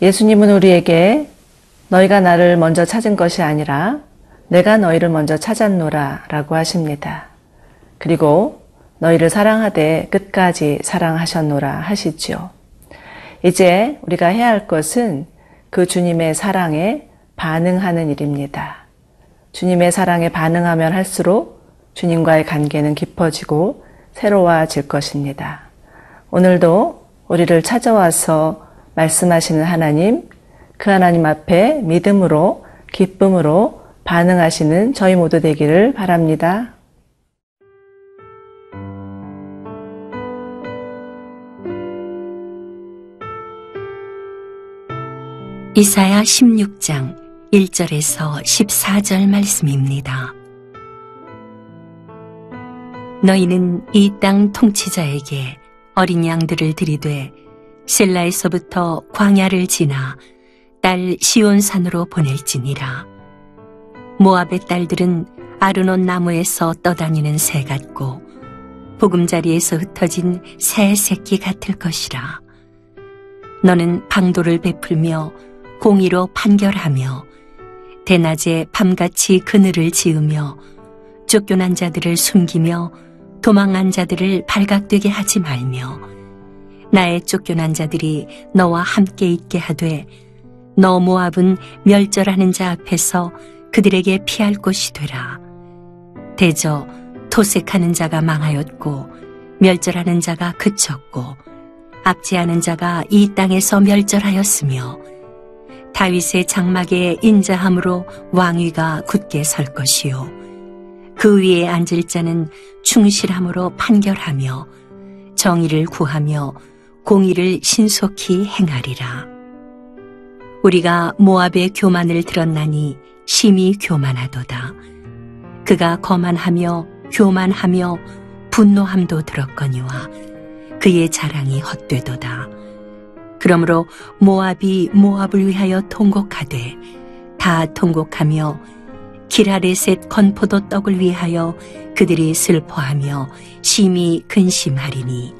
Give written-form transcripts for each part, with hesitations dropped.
예수님은 우리에게 너희가 나를 먼저 찾은 것이 아니라 내가 너희를 먼저 찾았노라 라고 하십니다. 그리고 너희를 사랑하되 끝까지 사랑하셨노라 하시지요. 이제 우리가 해야 할 것은 그 주님의 사랑에 반응하는 일입니다. 주님의 사랑에 반응하면 할수록 주님과의 관계는 깊어지고 새로워질 것입니다. 오늘도 우리를 찾아와서 말씀하시는 하나님, 그 하나님 앞에 믿음으로, 기쁨으로 반응하시는 저희 모두 되기를 바랍니다. 이사야 16장 1절에서 14절 말씀입니다. 너희는 이 땅 통치자에게 어린 양들을 들이되 셀라에서부터 광야를 지나 딸 시온산으로 보낼지니라. 모압의 딸들은 아르논 나무에서 떠다니는 새 같고 보금자리에서 흩어진 새 새끼 같을 것이라. 너는 방도를 베풀며 공의로 판결하며 대낮에 밤같이 그늘을 지으며 쫓겨난 자들을 숨기며 도망한 자들을 발각되게 하지 말며 나의 쫓겨난 자들이 너와 함께 있게 하되 너 모압은 멸절하는 자 앞에서 그들에게 피할 곳이 되라. 대저 토색하는 자가 망하였고 멸절하는 자가 그쳤고 압제하는 자가 이 땅에서 멸절하였으며 다윗의 장막에 인자함으로 왕위가 굳게 설 것이요 그 위에 앉을 자는 충실함으로 판결하며 정의를 구하며 공의를 신속히 행하리라. 우리가 모압의 교만을 들었나니 심히 교만하도다. 그가 거만하며 교만하며 분노함도 들었거니와 그의 자랑이 헛되도다. 그러므로 모압이 모압을 위하여 통곡하되 다 통곡하며 기라레셋 건포도 떡을 위하여 그들이 슬퍼하며 심히 근심하리니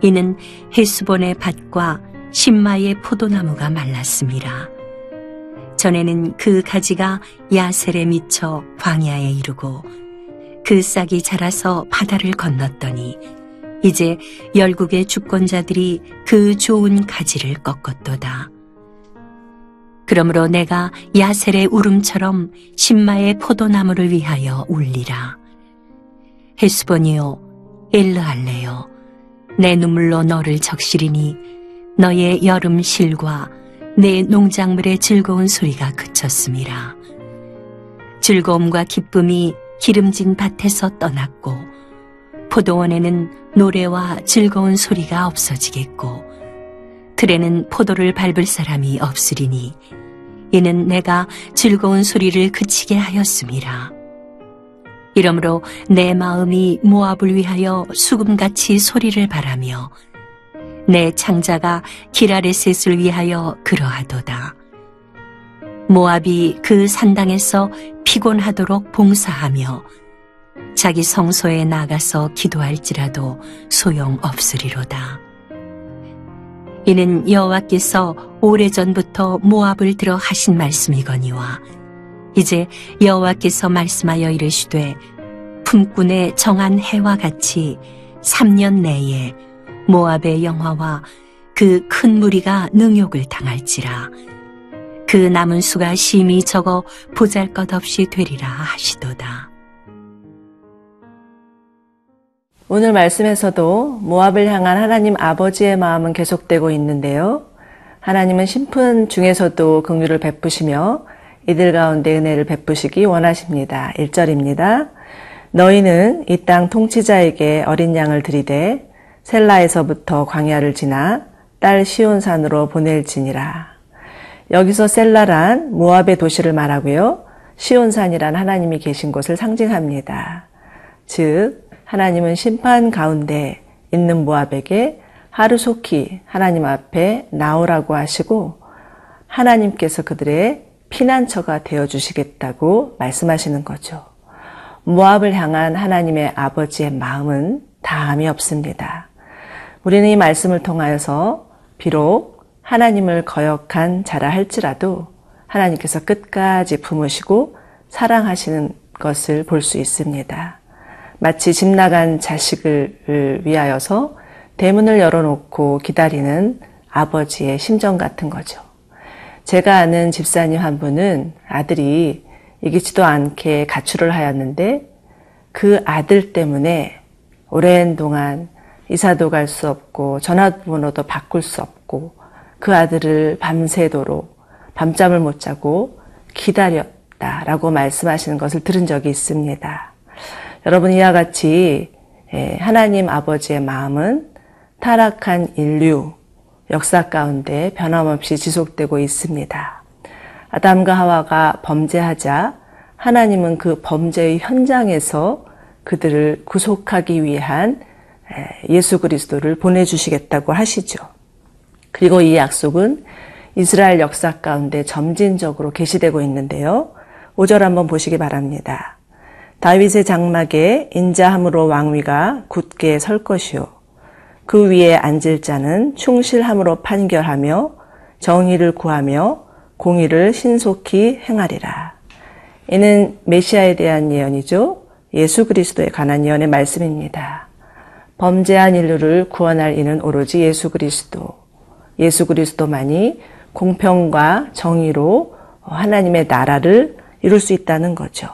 이는 헤스본의 밭과 신마의 포도나무가 말랐음이라. 전에는 그 가지가 야셀에 미쳐 광야에 이르고 그 싹이 자라서 바다를 건넜더니 이제 열국의 주권자들이 그 좋은 가지를 꺾었도다. 그러므로 내가 야셀의 울음처럼 신마의 포도나무를 위하여 울리라. 헤스본이요 엘르할레요 내 눈물로 너를 적시리니 너의 여름 실과 내 농작물의 즐거운 소리가 그쳤음이라. 즐거움과 기쁨이 기름진 밭에서 떠났고 포도원에는 노래와 즐거운 소리가 없어지겠고 들에는 포도를 밟을 사람이 없으리니 이는 내가 즐거운 소리를 그치게 하였음이라. 이러므로 내 마음이 모압을 위하여 수금같이 소리를 바라며 내 창자가 기라레셋을 위하여 그러하도다. 모압이 그 산당에서 피곤하도록 봉사하며 자기 성소에 나가서 기도할지라도 소용없으리로다. 이는 여호와께서 오래전부터 모압을 들어 하신 말씀이거니와 이제 여호와께서 말씀하여 이르시되 품꾼의 정한 해와 같이 3년 내에 모압의 영화와 그 큰 무리가 능욕을 당할지라. 그 남은 수가 심히 적어 보잘것없이 되리라 하시도다. 오늘 말씀에서도 모압을 향한 하나님 아버지의 마음은 계속되고 있는데요. 하나님은 심판 중에서도 긍휼을 베푸시며 이들 가운데 은혜를 베푸시기 원하십니다. 1절입니다. 너희는 이 땅 통치자에게 어린 양을 들이되 셀라에서부터 광야를 지나 딸 시온산으로 보낼지니라. 여기서 셀라란 모압의 도시를 말하고요. 시온산이란 하나님이 계신 곳을 상징합니다. 즉 하나님은 심판 가운데 있는 모압에게 하루속히 하나님 앞에 나오라고 하시고 하나님께서 그들의 피난처가 되어주시겠다고 말씀하시는 거죠. 모압을 향한 하나님의 아버지의 마음은 다함이 없습니다. 우리는 이 말씀을 통하여서 비록 하나님을 거역한 자라 할지라도 하나님께서 끝까지 품으시고 사랑하시는 것을 볼 수 있습니다. 마치 집 나간 자식을 위하여서 대문을 열어놓고 기다리는 아버지의 심정 같은 거죠. 제가 아는 집사님 한 분은 아들이 이기지도 않게 가출을 하였는데 그 아들 때문에 오랜 동안 이사도 갈 수 없고 전화번호도 바꿀 수 없고 그 아들을 밤새도록 밤잠을 못 자고 기다렸다라고 말씀하시는 것을 들은 적이 있습니다. 여러분, 이와 같이 하나님 아버지의 마음은 타락한 인류 역사 가운데 변함없이 지속되고 있습니다. 아담과 하와가 범죄하자 하나님은 그 범죄의 현장에서 그들을 구속하기 위한 예수 그리스도를 보내주시겠다고 하시죠. 그리고 이 약속은 이스라엘 역사 가운데 점진적으로 계시되고 있는데요. 5절 한번 보시기 바랍니다. 다윗의 장막에 인자함으로 왕위가 굳게 설 것이요 그 위에 앉을 자는 충실함으로 판결하며 정의를 구하며 공의를 신속히 행하리라. 이는 메시아에 대한 예언이죠. 예수 그리스도에 관한 예언의 말씀입니다. 범죄한 인류를 구원할 이는 오로지 예수 그리스도. 예수 그리스도만이 공평과 정의로 하나님의 나라를 이룰 수 있다는 거죠.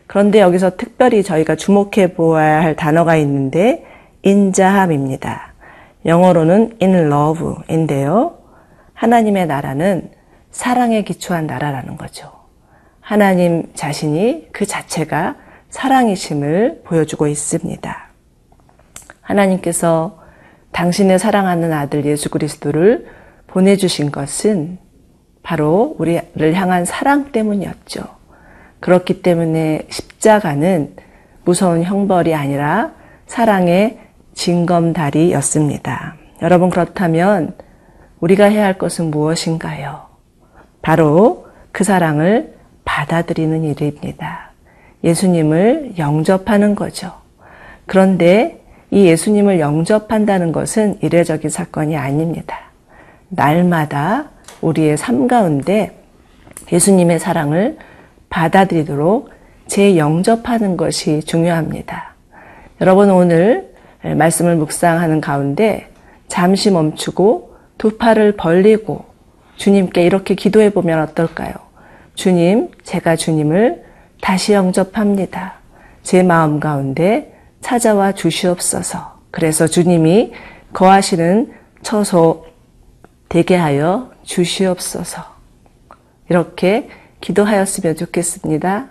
그런데 여기서 특별히 저희가 주목해 보아야 할 단어가 있는데 인자함입니다. 영어로는 in love인데요. 하나님의 나라는 사랑에 기초한 나라라는 거죠. 하나님 자신이 그 자체가 사랑이심을 보여주고 있습니다. 하나님께서 당신의 사랑하는 아들 예수 그리스도를 보내주신 것은 바로 우리를 향한 사랑 때문이었죠. 그렇기 때문에 십자가는 무서운 형벌이 아니라 사랑의 징검다리였습니다. 여러분, 그렇다면 우리가 해야 할 것은 무엇인가요? 바로 그 사랑을 받아들이는 일입니다. 예수님을 영접하는 거죠. 그런데 이 예수님을 영접한다는 것은 이례적인 사건이 아닙니다. 날마다 우리의 삶 가운데 예수님의 사랑을 받아들이도록 재영접하는 것이 중요합니다. 여러분, 오늘 말씀을 묵상하는 가운데 잠시 멈추고 두 팔을 벌리고 주님께 이렇게 기도해 보면 어떨까요? 주님, 제가 주님을 다시 영접합니다. 제 마음 가운데 찾아와 주시옵소서. 그래서 주님이 거하시는 처소 되게 하여 주시옵소서. 이렇게 기도하였으면 좋겠습니다.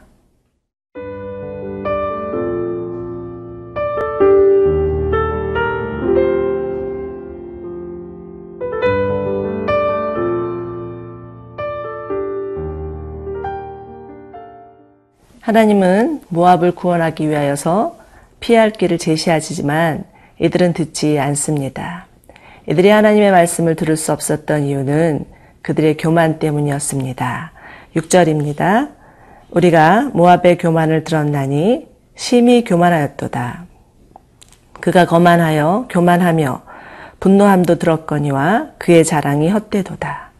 하나님은 모압을 구원하기 위하여서 피할 길을 제시하시지만 이들은 듣지 않습니다. 이들이 하나님의 말씀을 들을 수 없었던 이유는 그들의 교만 때문이었습니다. 6절입니다. 우리가 모압의 교만을 들었나니 심히 교만하였도다. 그가 거만하여 교만하며 분노함도 들었거니와 그의 자랑이 헛되도다.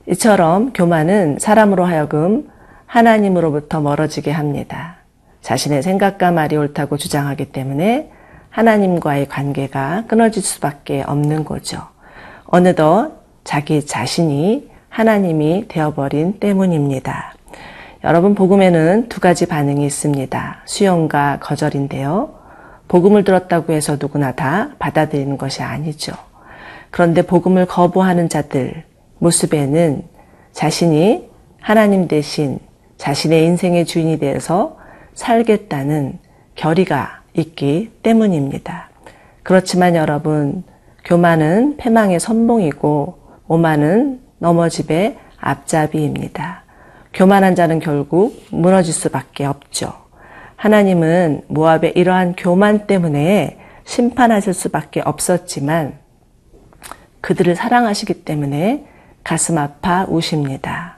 이처럼 교만은 사람으로 하여금 하나님으로부터 멀어지게 합니다. 자신의 생각과 말이 옳다고 주장하기 때문에 하나님과의 관계가 끊어질 수밖에 없는 거죠. 어느덧 자기 자신이 하나님이 되어버린 때문입니다. 여러분, 복음에는 두 가지 반응이 있습니다. 수용과 거절인데요. 복음을 들었다고 해서 누구나 다 받아들이는 것이 아니죠. 그런데 복음을 거부하는 자들 모습에는 자신이 하나님 대신 자신의 인생의 주인이 되어서 살겠다는 결의가 있기 때문입니다. 그렇지만 여러분, 교만은 패망의 선봉이고 오만은 넘어집에 앞잡이입니다. 교만한 자는 결국 무너질 수밖에 없죠. 하나님은 모압의 이러한 교만 때문에 심판하실 수밖에 없었지만 그들을 사랑하시기 때문에 가슴 아파 우십니다.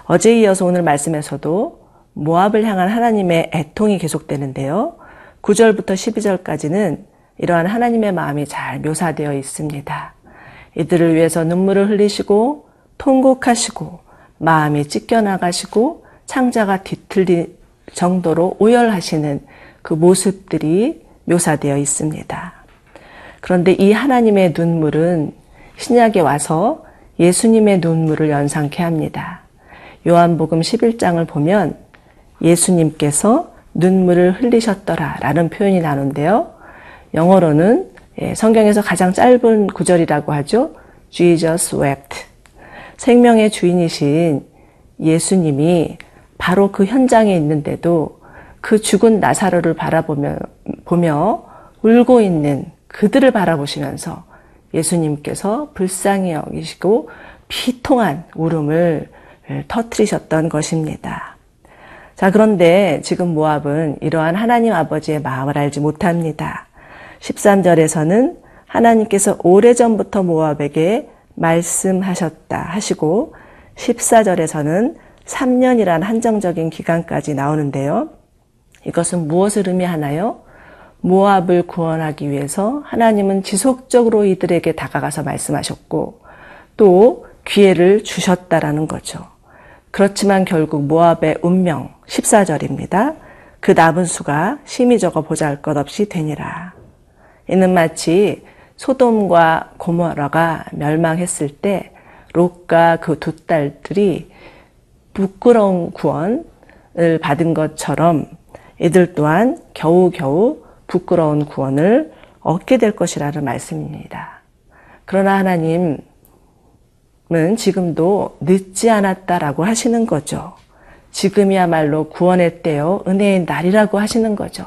어제에 이어서 오늘 말씀에서도 모압을 향한 하나님의 애통이 계속되는데요. 9절부터 12절까지는 이러한 하나님의 마음이 잘 묘사되어 있습니다. 이들을 위해서 눈물을 흘리시고 통곡하시고 마음이 찢겨나가시고 창자가 뒤틀릴 정도로 오열하시는 그 모습들이 묘사되어 있습니다. 그런데 이 하나님의 눈물은 신약에 와서 예수님의 눈물을 연상케 합니다. 요한복음 11장을 보면 예수님께서 눈물을 흘리셨더라 라는 표현이 나오는데요. 영어로는 성경에서 가장 짧은 구절이라고 하죠. Jesus wept. 생명의 주인이신 예수님이 바로 그 현장에 있는데도 그 죽은 나사로를 보며 울고 있는 그들을 바라보시면서 예수님께서 불쌍히 여기시고 비통한 울음을 터뜨리셨던 것입니다. 자, 그런데 지금 모압은 이러한 하나님 아버지의 마음을 알지 못합니다. 13절에서는 하나님께서 오래전부터 모압에게 말씀하셨다 하시고 14절에서는 3년이란 한정적인 기간까지 나오는데요. 이것은 무엇을 의미하나요? 모압을 구원하기 위해서 하나님은 지속적으로 이들에게 다가가서 말씀하셨고 또 기회를 주셨다라는 거죠. 그렇지만 결국 모압의 운명 14절입니다. 그 남은 수가 심히 적어 보잘것없이 되니라. 이는 마치 소돔과 고모라가 멸망했을 때 롯과 그 두 딸들이 부끄러운 구원을 받은 것처럼 이들 또한 겨우겨우 부끄러운 구원을 얻게 될 것이라는 말씀입니다. 그러나 하나님은 지금도 늦지 않았다라고 하시는 거죠. 지금이야말로 구원의 때요, 은혜의 날이라고 하시는 거죠.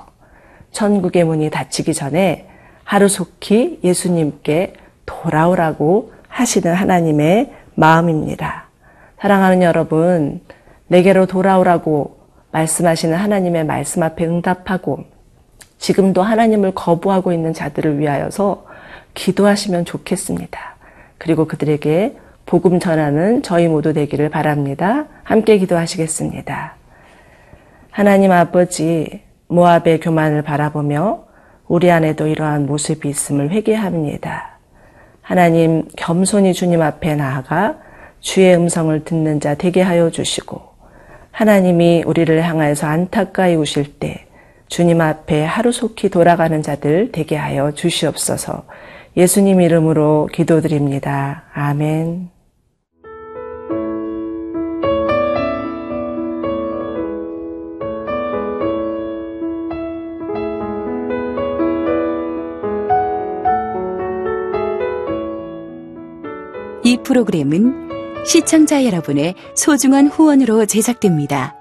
천국의 문이 닫히기 전에 하루속히 예수님께 돌아오라고 하시는 하나님의 마음입니다. 사랑하는 여러분, 내게로 돌아오라고 말씀하시는 하나님의 말씀 앞에 응답하고 지금도 하나님을 거부하고 있는 자들을 위하여서 기도하시면 좋겠습니다. 그리고 그들에게 복음 전하는 저희 모두 되기를 바랍니다. 함께 기도하시겠습니다. 하나님 아버지, 모압의 교만을 바라보며 우리 안에도 이러한 모습이 있음을 회개합니다. 하나님, 겸손히 주님 앞에 나아가 주의 음성을 듣는 자 되게 하여 주시고 하나님이 우리를 향하여서 안타까이 우실 때 주님 앞에 하루속히 돌아가는 자들 되게 하여 주시옵소서. 예수님 이름으로 기도드립니다. 아멘. 이 프로그램은 시청자 여러분의 소중한 후원으로 제작됩니다.